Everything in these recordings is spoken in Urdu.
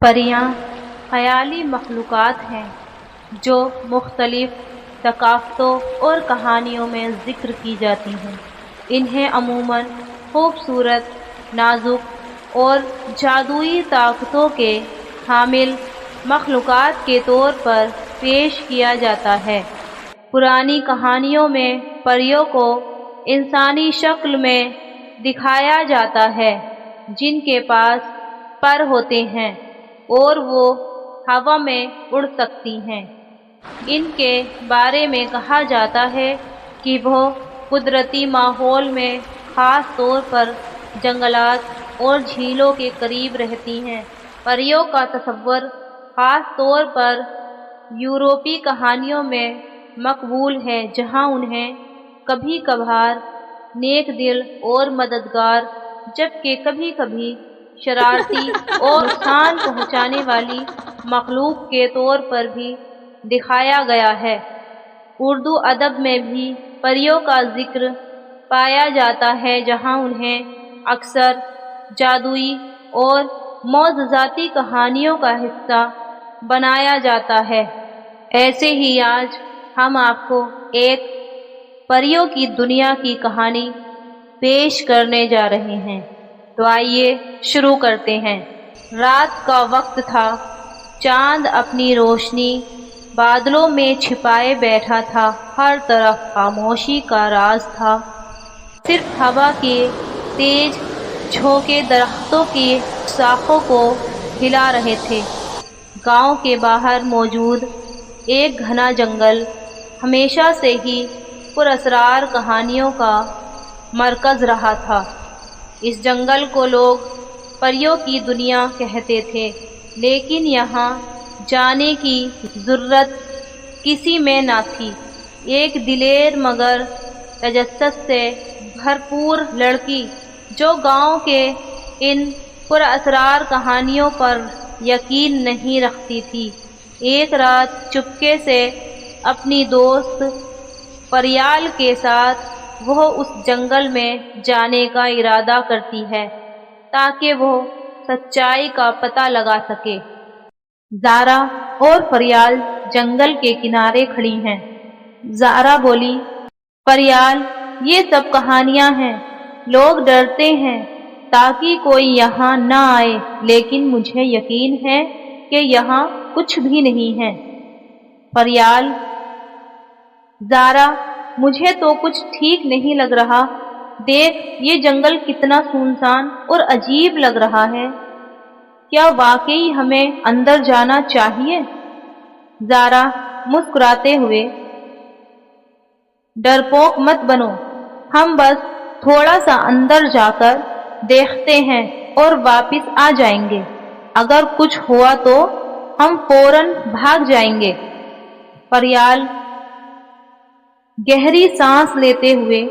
پریاں خیالی مخلوقات ہیں جو مختلف ثقافتوں اور کہانیوں میں ذکر کی جاتی ہیں۔ انہیں عموماً خوبصورت، نازک اور جادوئی طاقتوں کے حامل مخلوقات کے طور پر پیش کیا جاتا ہے۔ پرانی کہانیوں میں پریوں کو انسانی شکل میں دکھایا جاتا ہے، جن کے پاس پر ہوتے ہیں اور وہ ہوا میں اڑ سکتی ہیں۔ ان کے بارے میں کہا جاتا ہے کہ وہ قدرتی ماحول میں، خاص طور پر جنگلات اور جھیلوں کے قریب رہتی ہیں۔ پریوں کا تصور خاص طور پر یورپی کہانیوں میں مقبول ہے، جہاں انہیں کبھی کبھار نیک دل اور مددگار، جبکہ کبھی کبھی شرارتی اور نقصان پہنچانے والی مخلوق کے طور پر بھی دکھایا گیا ہے۔ اردو ادب میں بھی پریوں کا ذکر پایا جاتا ہے، جہاں انہیں اکثر جادوئی اور معجزاتی کہانیوں کا حصہ بنایا جاتا ہے۔ ایسے ہی آج ہم آپ کو ایک پریوں کی دنیا کی کہانی پیش کرنے جا رہے ہیں، تو آئیے شروع کرتے ہیں۔ رات کا وقت تھا، چاند اپنی روشنی بادلوں میں چھپائے بیٹھا تھا، ہر طرف خاموشی کا راز تھا، صرف ہوا کے تیز جھونکے درختوں کی شاخوں کو ہلا رہے تھے۔ گاؤں کے باہر موجود ایک گھنا جنگل ہمیشہ سے ہی پراسرار کہانیوں کا مرکز رہا تھا۔ اس جنگل کو لوگ پریوں کی دنیا کہتے تھے، لیکن یہاں جانے کی جرات کسی میں نہ تھی۔ ایک دلیر مگر تجسس سے بھرپور لڑکی، جو گاؤں کے ان پراسرار کہانیوں پر یقین نہیں رکھتی تھی، ایک رات چپکے سے اپنی دوست پریال کے ساتھ وہ اس جنگل میں جانے کا ارادہ کرتی ہے تاکہ وہ سچائی کا پتہ لگا سکے۔ زارا اور پریال جنگل کے کنارے کھڑی ہیں۔ زارا بولی، پریال، یہ سب کہانیاں ہیں، لوگ ڈرتے ہیں تاکہ کوئی یہاں نہ آئے، لیکن مجھے یقین ہے کہ یہاں کچھ بھی نہیں ہے۔ پریال، زارا، مجھے تو کچھ ٹھیک نہیں لگ رہا، دیکھ یہ جنگل کتنا سنسان اور عجیب لگ رہا ہے، کیا واقعی ہمیں اندر جانا چاہیے؟ زارا مسکراتے ہوئے، ڈرپوک مت بنو، ہم بس تھوڑا سا اندر جا کر دیکھتے ہیں اور واپس آ جائیں گے، اگر کچھ ہوا تو ہم فوراً بھاگ جائیں گے۔ پریال گہری سانس لیتے ہوئے،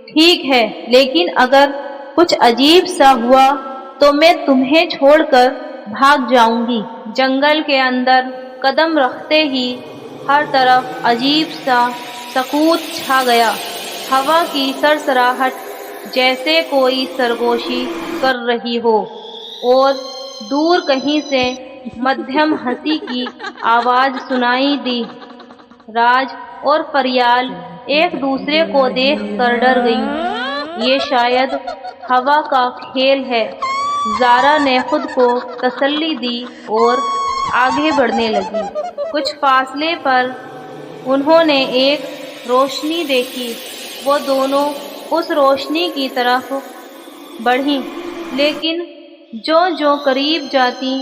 ٹھیک ہے، لیکن اگر کچھ عجیب سا ہوا تو میں تمہیں چھوڑ کر بھاگ جاؤں گی۔ جنگل کے اندر قدم رکھتے ہی ہر طرف عجیب سا سکوت چھا گیا، ہوا کی سرسراہٹ جیسے کوئی سرگوشی کر رہی ہو، اور دور کہیں سے مدھم ہنسی کی آواز سنائی دی۔ راج اور پریال ایک دوسرے کو دیکھ کر ڈر گئیں، یہ شاید ہوا کا کھیل ہے۔ زارا نے خود کو تسلی دی اور آگے بڑھنے لگی۔ کچھ فاصلے پر انہوں نے ایک روشنی دیکھی، وہ دونوں اس روشنی کی طرف بڑھیں، لیکن جو قریب جاتی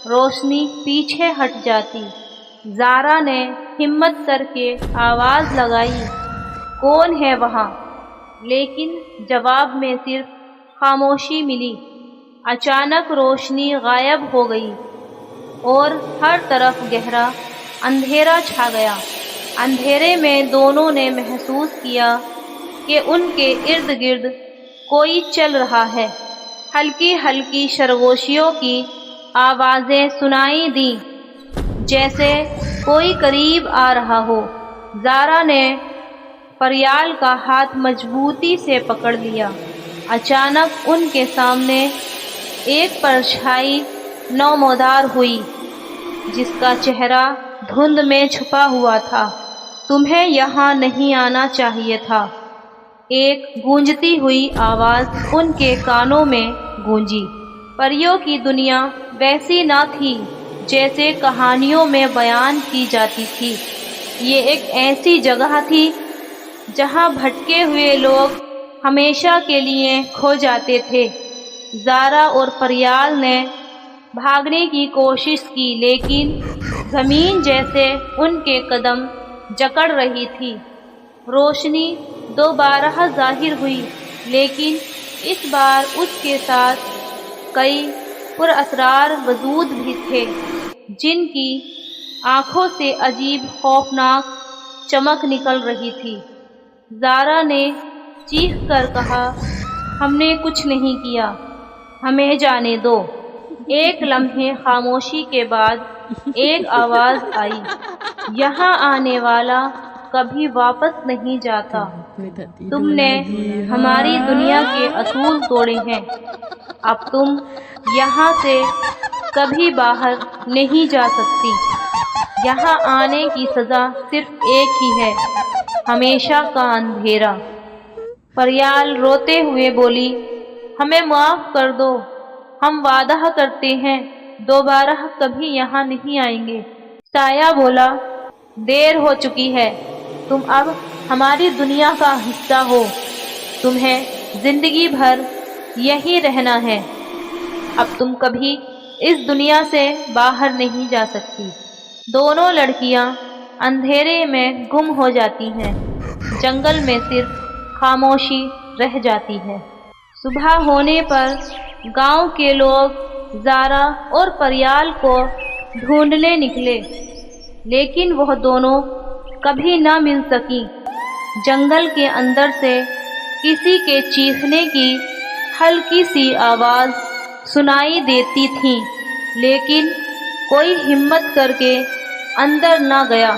روشنی پیچھے ہٹ جاتی۔ زارا نے ہمت کر کے آواز لگائی، کون ہے وہاں؟ لیکن جواب میں صرف خاموشی ملی۔ اچانک روشنی غائب ہو گئی اور ہر طرف گہرا اندھیرا چھا گیا۔ اندھیرے میں دونوں نے محسوس کیا کہ ان کے ارد گرد کوئی چل رہا ہے۔ ہلکی ہلکی سرگوشیوں کی آوازیں سنائی دیں، جیسے کوئی قریب آ رہا ہو۔ زارا نے پریال کا ہاتھ مضبوطی سے پکڑ لیا۔ اچانک ان کے سامنے ایک پرچھائی نمودار ہوئی، جس کا چہرہ دھند میں چھپا ہوا تھا۔ تمہیں یہاں نہیں آنا چاہیے تھا۔ ایک گونجتی ہوئی آواز ان کے کانوں میں گونجی۔ پریوں کی دنیا ویسی نہ تھی جیسے کہانیوں میں بیان کی جاتی تھی۔ یہ ایک ایسی جگہ تھی جہاں بھٹکے ہوئے لوگ ہمیشہ کے لیے کھو جاتے تھے۔ زارا اور پریال نے بھاگنے کی کوشش کی، لیکن زمین جیسے ان کے قدم جکڑ رہی تھی۔ روشنی دوبارہ ظاہر ہوئی، لیکن اس بار اس کے ساتھ کئی پراسرار وجود بھی تھے، جن کی آنکھوں سے عجیب خوفناک چمک نکل رہی تھی۔ زارا نے چیخ کر کہا، ہم نے کچھ نہیں کیا، ہمیں جانے دو۔ ایک لمحے خاموشی کے بعد ایک آواز آئی، یہاں آنے والا کبھی واپس نہیں جاتا۔ تم نے ہماری دنیا کے اصول توڑے ہیں، اب تم یہاں سے کبھی باہر نہیں جا سکتی۔ یہاں آنے کی سزا صرف ایک ہی ہے، ہمیشہ کا اندھیرا۔ پریال روتے ہوئے بولی، ہمیں معاف کر دو، ہم وعدہ کرتے ہیں دوبارہ کبھی یہاں نہیں آئیں گے۔ سایہ بولا، دیر ہو چکی ہے، تم اب ہماری دنیا کا حصہ ہو، تمہیں زندگی بھر یہیں رہنا ہے، اب تم کبھی اس دنیا سے باہر نہیں جا سکتی۔ دونوں لڑکیاں اندھیرے میں گم ہو جاتی ہیں، جنگل میں صرف خاموشی رہ جاتی ہے۔ صبح ہونے پر گاؤں کے لوگ زارا اور پریال کو ڈھونڈنے نکلے، لیکن وہ دونوں کبھی نہ مل سکیں۔ جنگل کے اندر سے کسی کے چیخنے کی ہلکی سی آواز سنائی دیتی تھی، لیکن کوئی ہمت کر کے اندر نہ گیا۔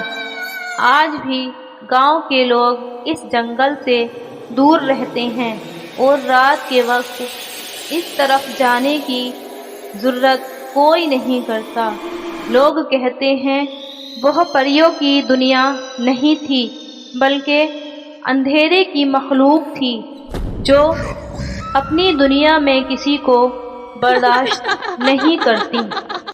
آج بھی گاؤں کے لوگ اس جنگل سے دور رہتے ہیں اور رات کے وقت اس طرف جانے کی جرات کوئی نہیں کرتا۔ لوگ کہتے ہیں وہ پریوں کی دنیا نہیں تھی، بلکہ اندھیرے کی مخلوق تھی جو اپنی دنیا میں کسی کو برداشت نہیں کرتی۔